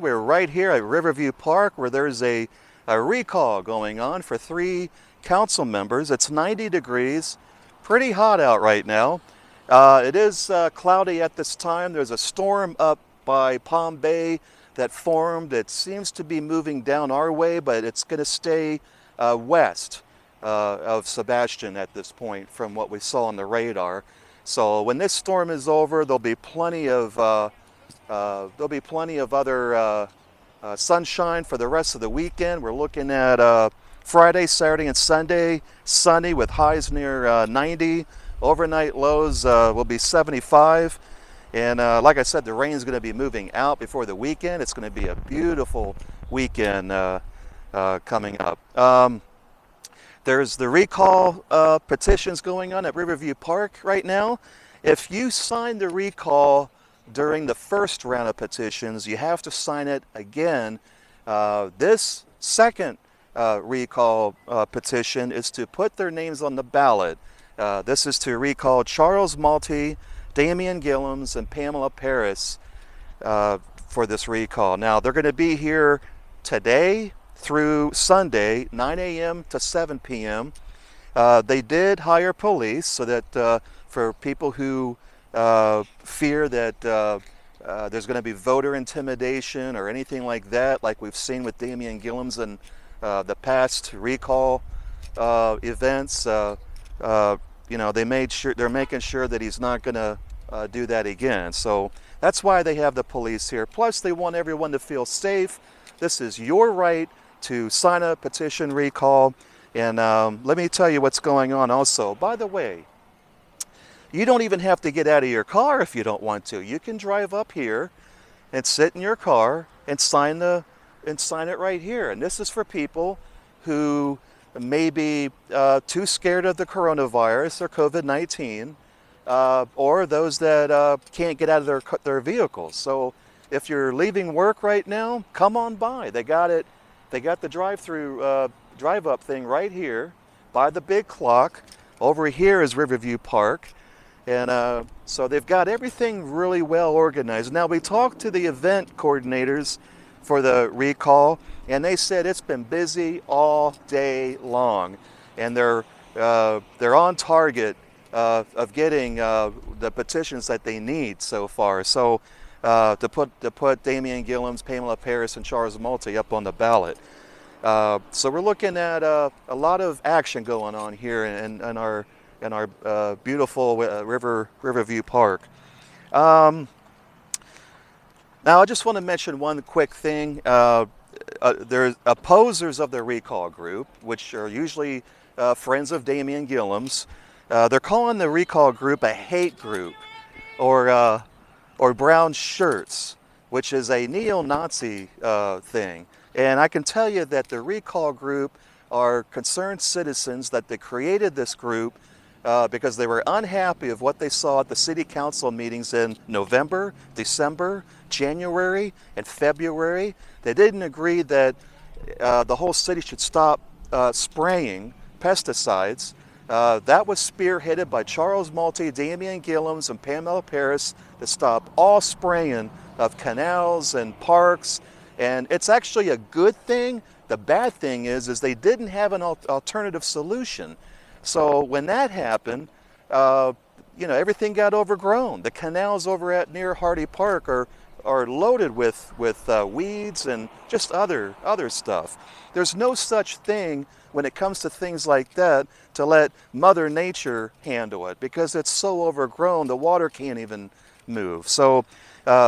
We're right here at Riverview Park where there's a recall going on for 3 council members. It's 90 degrees, pretty hot out right now. It is cloudy at this time. There's a storm up by Palm Bay that formed. It seems to be moving down our way, but it's going to stay west of Sebastian at this point from what we saw on the radar. So when this storm is over, there'll be plenty of other sunshine for the rest of the weekend. We're looking at Friday, Saturday, and Sunday sunny with highs near 90. Overnight lows will be 75. And like I said, the rain is going to be moving out before the weekend. It's going to be a beautiful weekend coming up. There's the recall petitions going on at Riverview Park right now. If you sign the recall during the first round of petitions, you have to sign it again. This second recall petition is to put their names on the ballot. This is to recall Charles Malty, Damian Gillums, and Pamela Paris for this recall. Now, they're going to be here today through Sunday, 9 a.m. to 7 p.m. They did hire police so that for people who fear that there's going to be voter intimidation or anything like that, like we've seen with Damian Gillums and the past recall events. They're making sure that he's not going to do that again. So that's why they have the police here. Plus, they want everyone to feel safe. This is your right to sign a petition recall. And let me tell you what's going on also. By the way, you don't even have to get out of your car if you don't want to. You can drive up here and sit in your car and sign it right here. And this is for people who may be too scared of the coronavirus or COVID-19, or those that can't get out of their vehicles. So if you're leaving work right now, come on by. They got it. They got the drive-up thing right here by the big clock. Over here is Riverview Park. And so they've got everything really well organized. Now, we talked to the event coordinators for the recall, and they said it's been busy all day long. And they're on target of getting the petitions that they need so far. So to put Damian Gillums, Pamela Paris, and Charles Malty up on the ballot. So we're looking at a lot of action going on here in our beautiful Riverview Park. Now, I just want to mention one quick thing. There's opposers of the recall group, which are usually friends of Damian Gillums. They're calling the recall group a hate group, or brown shirts, which is a neo-Nazi thing. And I can tell you that the recall group are concerned citizens, that they created this group because they were unhappy of what they saw at the city council meetings in November, December, January, and February. They didn't agree that the whole city should stop spraying pesticides. That was spearheaded by Charles Malty, Damian Gillums, and Pamela Paris to stop all spraying of canals and parks. And it's actually a good thing. The bad thing is they didn't have an alternative solution. So when that happened, everything got overgrown. The canals over at near Hardy Park are loaded with weeds and just other stuff. There's no such thing when it comes to things like that to let Mother Nature handle it, because it's so overgrown, the water can't even move. So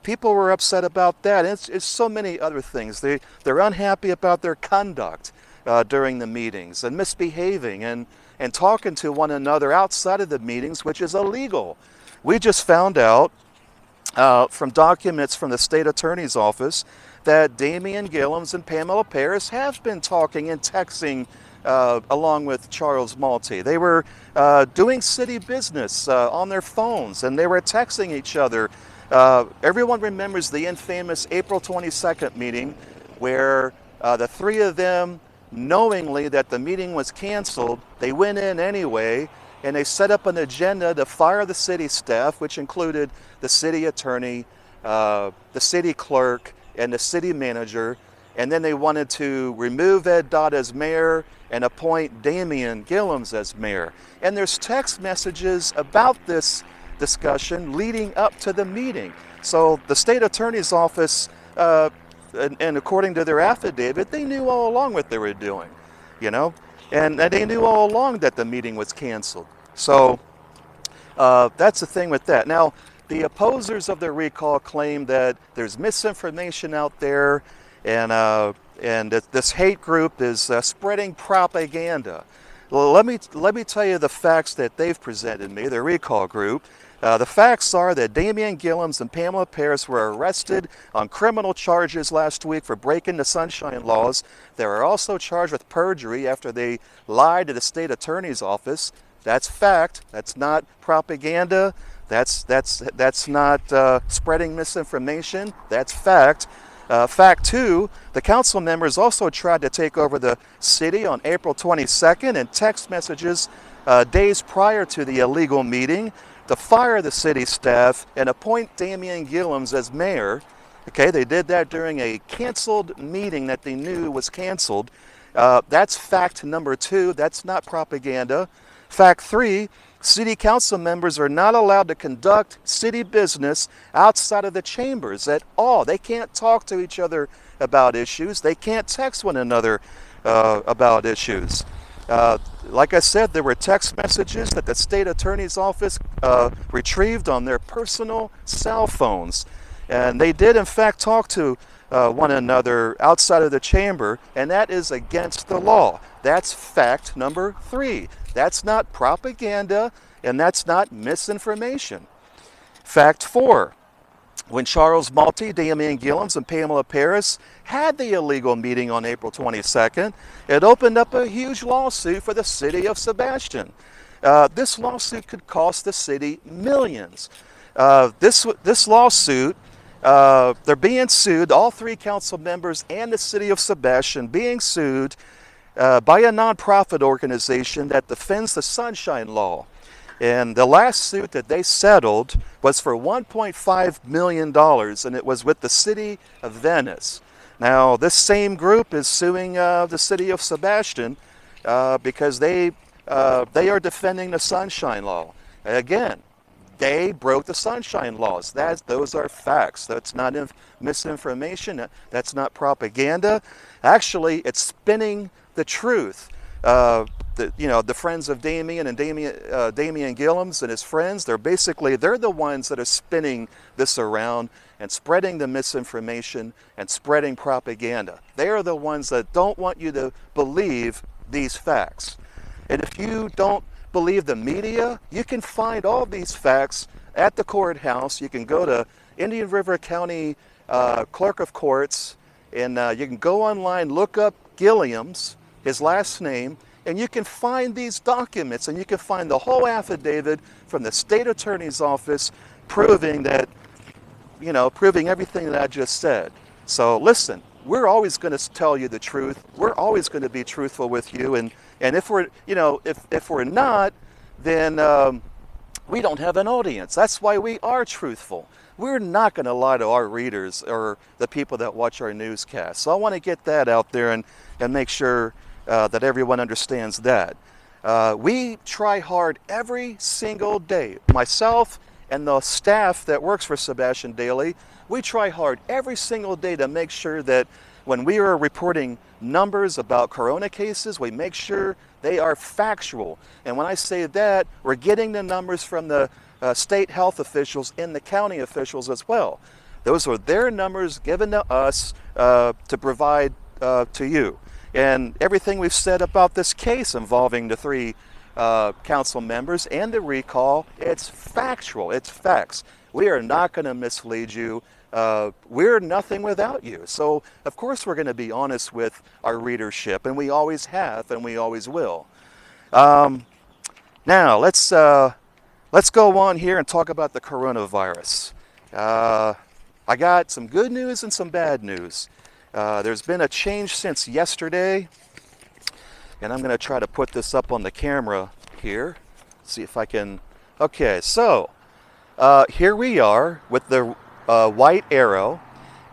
people were upset about that. It's so many other things. They're unhappy about their conduct during the meetings and misbehaving and talking to one another outside of the meetings, which is illegal. We just found out from documents from the state attorney's office that Damian Gillums and Pamela Paris have been talking and texting along with Charles Malty. They were doing city business on their phones, and they were texting each other. Everyone remembers the infamous April 22nd meeting where the 3 of them, knowingly that the meeting was canceled, they went in anyway, and they set up an agenda to fire the city staff, which included the city attorney, the city clerk, and the city manager, and then they wanted to remove Ed Dodd as mayor and appoint Damian Gillums as mayor. And there's text messages about this discussion leading up to the meeting. So the state attorney's office, and according to their affidavit, they knew all along what they were doing, and they knew all along that the meeting was canceled. So that's the thing with that. Now, the opposers of the recall claim that there's misinformation out there, and that this hate group is spreading propaganda. Well, let me tell you the facts that they've presented me, the recall group. The facts are that Damian Gillums and Pamela Paris were arrested on criminal charges last week for breaking the sunshine laws. They were also charged with perjury after they lied to the state attorney's office. That's fact. That's not propaganda. That's not spreading misinformation. That's fact. Fact two, the council members also tried to take over the city on April 22nd in text messages days prior to the illegal meeting to fire the city staff and appoint Damian Gillums as mayor. Okay, they did that during a canceled meeting that they knew was canceled. That's fact number two. That's not propaganda. Fact three, city council members are not allowed to conduct city business outside of the chambers at all. They can't talk to each other about issues. They can't text one another about issues. Like I said, there were text messages that the state attorney's office retrieved on their personal cell phones. And they did, in fact, talk to one another outside of the chamber, and that is against the law. That's fact number three. That's not propaganda, and that's not misinformation. Fact four, when Charles Malty, Damian Gillums, and Pamela Paris had the illegal meeting on April 22nd, it opened up a huge lawsuit for the city of Sebastian. This lawsuit could cost the city millions. This lawsuit, they're being sued, all three council members and the city of Sebastian being sued by a nonprofit organization that defends the Sunshine Law. And the last suit that they settled was for $1.5 million, and it was with the city of Venice. Now, this same group is suing the city of Sebastian because they are defending the Sunshine Law. Again, they broke the Sunshine Laws. Those are facts. That's not misinformation. That's not propaganda. Actually, it's spinning the truth. The friends of Damian and Damian Gillums and his friends, they're the ones that are spinning this around and spreading the misinformation and spreading propaganda. They are the ones that don't want you to believe these facts. And if you don't believe the media, you can find all these facts at the courthouse. You can go to Indian River County Clerk of Courts, and you can go online, look up Gilliams, his last name, and you can find these documents, and you can find the whole affidavit from the state attorney's office proving everything that I just said. So listen, we're always going to tell you the truth. We're always going to be truthful with you, and if we're if we're not, then we don't have an audience. That's why we are truthful. We're not going to lie to our readers or the people that watch our newscasts. So I want to get that out there and make sure that everyone understands that. We try hard every single day. Myself and the staff that works for Sebastian Daily, we try hard every single day to make sure that when we are reporting numbers about corona cases, we make sure they are factual. And when I say that, we're getting the numbers from the state health officials and the county officials as well. Those are their numbers given to us to provide to you. And everything we've said about this case involving the three council members and the recall, it's factual, it's facts. We are not going to mislead you. We're nothing without you. So, of course, we're going to be honest with our readership, and we always have, and we always will. Now, let's go on here and talk about the coronavirus. I got some good news and some bad news. There's been a change since yesterday, and I'm going to try to put this up on the camera here. See if I can. Okay, so here we are with the white arrow,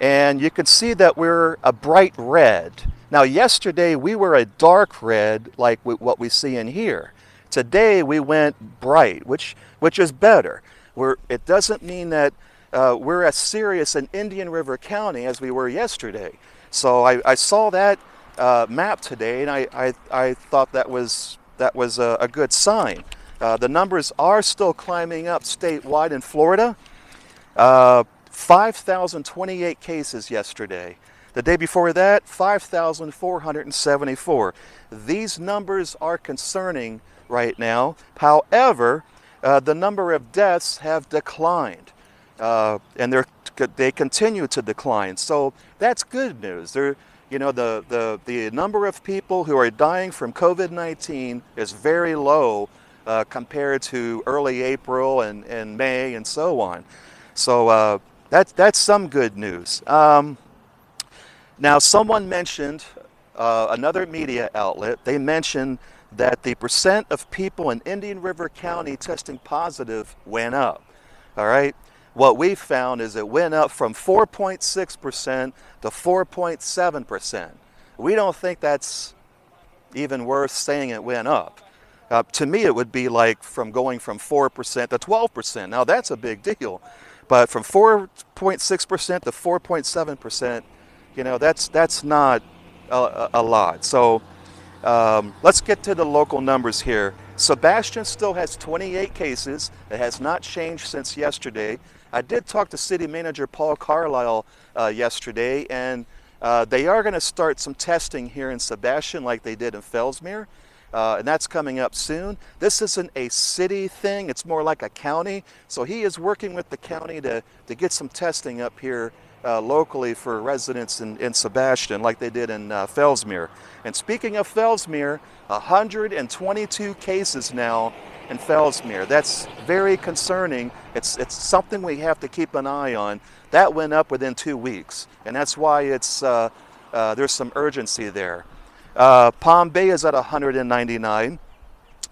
And you can see that we're a bright red. Now, yesterday we were a dark red, like what we see in here. Today we went bright, which is better. It doesn't mean that we're as serious in Indian River County as we were yesterday. So I saw that map today, and I thought that was a good sign. The numbers are still climbing up statewide in Florida. 5,028 cases yesterday. The day before that, 5,474. These numbers are concerning right now. However, the number of deaths have declined, and they continue to decline. So that's good news. The number of people who are dying from COVID-19 is very low compared to early April and May and so on. So that's some good news. Now, someone mentioned, another media outlet, they mentioned that the percent of people in Indian River County testing positive went up. All right? What we found is it went up from 4.6% to 4.7%. We don't think that's even worth saying it went up. To me, it would be like going from 4% to 12%. Now, that's a big deal. But from 4.6% to 4.7%, that's not a lot. So let's get to the local numbers here. Sebastian still has 28 cases. It has not changed since yesterday. I did talk to City Manager Paul Carlisle yesterday, and they are going to start some testing here in Sebastian like they did in Fellsmere. And that's coming up soon. This isn't a city thing, it's more like a county. So he is working with the county to get some testing up here locally for residents in Sebastian like they did in Fellsmere. And speaking of Fellsmere, 122 cases now in Fellsmere. That's very concerning. It's something we have to keep an eye on. That went up within 2 weeks, and that's why there's some urgency there. Palm Bay is at 199,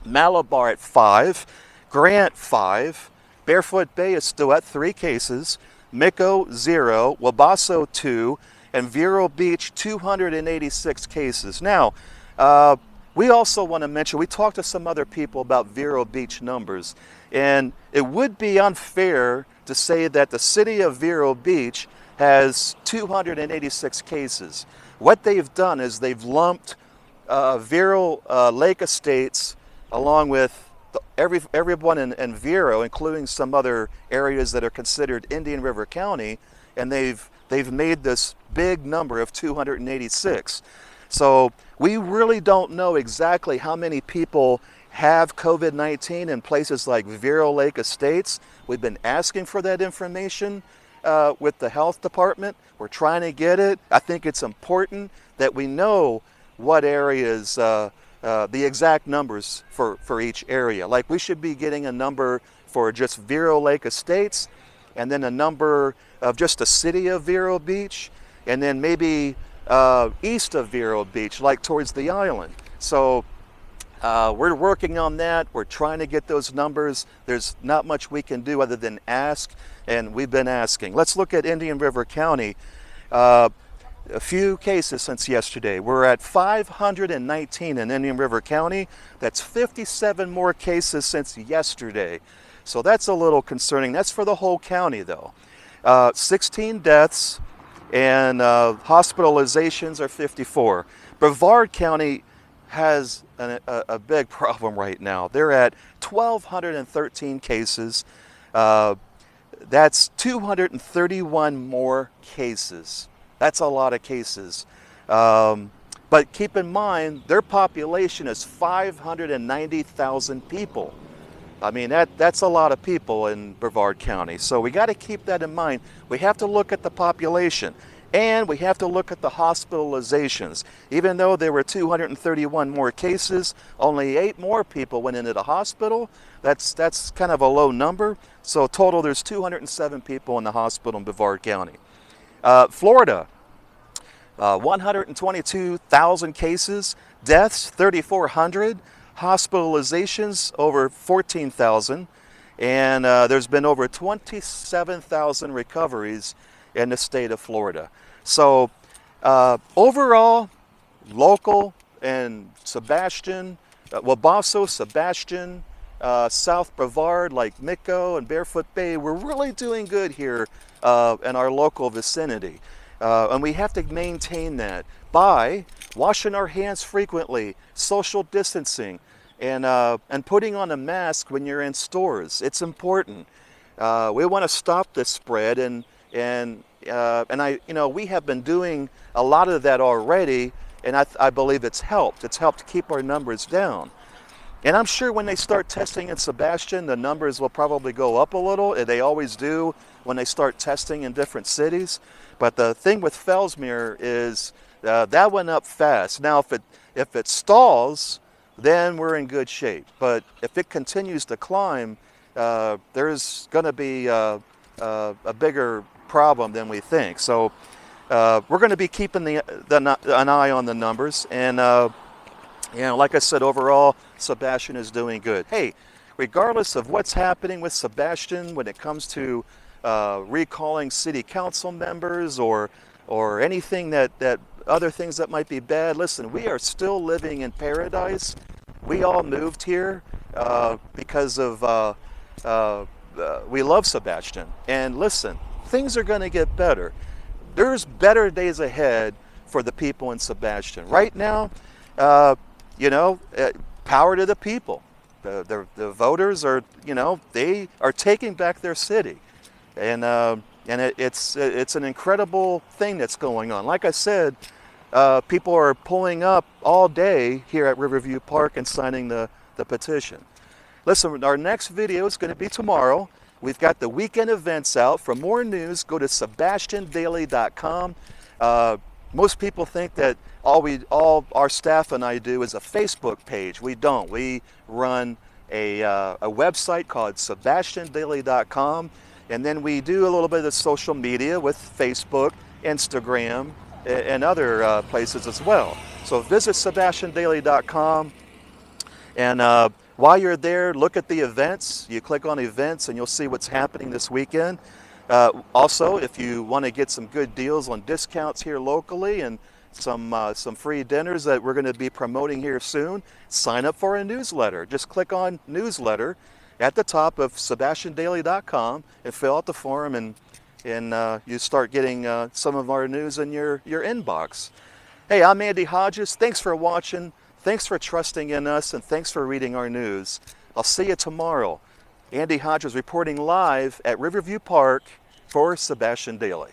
Malabar at 5, Grant 5, Barefoot Bay is still at 3 cases, Mico 0, Wabasso 2, and Vero Beach 286 cases. Now, we also want to mention, we talked to some other people about Vero Beach numbers, and it would be unfair to say that the city of Vero Beach has 286 cases. What they've done is they've lumped Vero Lake Estates along with everyone in Vero, including some other areas that are considered Indian River County, and they've made this big number of 286. So we really don't know exactly how many people have COVID-19 in places like Vero Lake Estates. We've been asking for that information with the health department. We're trying to get it. I think it's important that we know what areas, the exact numbers for each area. Like we should be getting a number for just Vero Lake Estates, and then a number of just the city of Vero Beach, and then maybe east of Vero Beach, like towards the island. So we're working on that. We're trying to get those numbers. There's not much we can do other than ask, and we've been asking. Let's look at Indian River County. A few cases since yesterday. We're at 519 in Indian River County. That's 57 more cases since yesterday. So that's a little concerning. That's for the whole county though. 16 deaths, and hospitalizations are 54. Brevard County has a big problem right now. They're at 1,213 cases. That's 231 more cases. That's a lot of cases. But keep in mind, their population is 590,000 people. I mean, that's a lot of people in Brevard County. So we got to keep that in mind. We have to look at the population, and we have to look at the hospitalizations. Even though there were 231 more cases, only 8 more people went into the hospital. That's kind of a low number. So total, there's 207 people in the hospital in Brevard County. Florida, 122,000 cases, deaths 3,400, hospitalizations over 14,000, and there's been over 27,000 recoveries in the state of Florida. So overall, local and Sebastian, Wabasso, Sebastian, South Brevard, like Micco and Barefoot Bay, we're really doing good here in our local vicinity. And we have to maintain that by washing our hands frequently, social distancing, and putting on a mask when you're in stores. It's important. We want to stop this spread, and we have been doing a lot of that already, and I believe it's helped. It's helped keep our numbers down. And I'm sure when they start testing in Sebastian, the numbers will probably go up a little. They always do when they start testing in different cities. But the thing with Fellsmere is that went up fast. Now, if it stalls, then we're in good shape. But if it continues to climb, there's going to be a bigger problem than we think. So we're going to be keeping an eye on the numbers. And like I said, overall, Sebastian is doing good. Hey, regardless of what's happening with Sebastian when it comes to recalling city council members or anything that other things that might be bad, listen, we are still living in paradise. We all moved here because of we love Sebastian. And listen, things are going to get better. There's better days ahead for the people in Sebastian. Right now, power to the people. The voters are, they are taking back their city. And it's an incredible thing that's going on. Like I said, people are pulling up all day here at Riverview Park and signing the petition. Listen, our next video is going to be tomorrow. We've got the weekend events out. For more news, go to sebastiandaily.com. Most people think that all our staff and I do is a Facebook page. We don't. We run a website called sebastiandaily.com, and then we do a little bit of social media with Facebook, Instagram, and other places as well. So visit sebastiandaily.com, and while you're there, look at the events. You click on events and you'll see what's happening this weekend. Also, if you want to get some good deals on discounts here locally and some free dinners that we're going to be promoting here soon, sign up for a newsletter. Just click on newsletter at the top of sebastiandaily.com and fill out the form, and you start getting some of our news in your inbox. Hey, I'm Andy Hodges. Thanks for watching. Thanks for trusting in us, and thanks for reading our news. I'll see you tomorrow. Andy Hodges reporting live at Riverview Park for Sebastian Daily.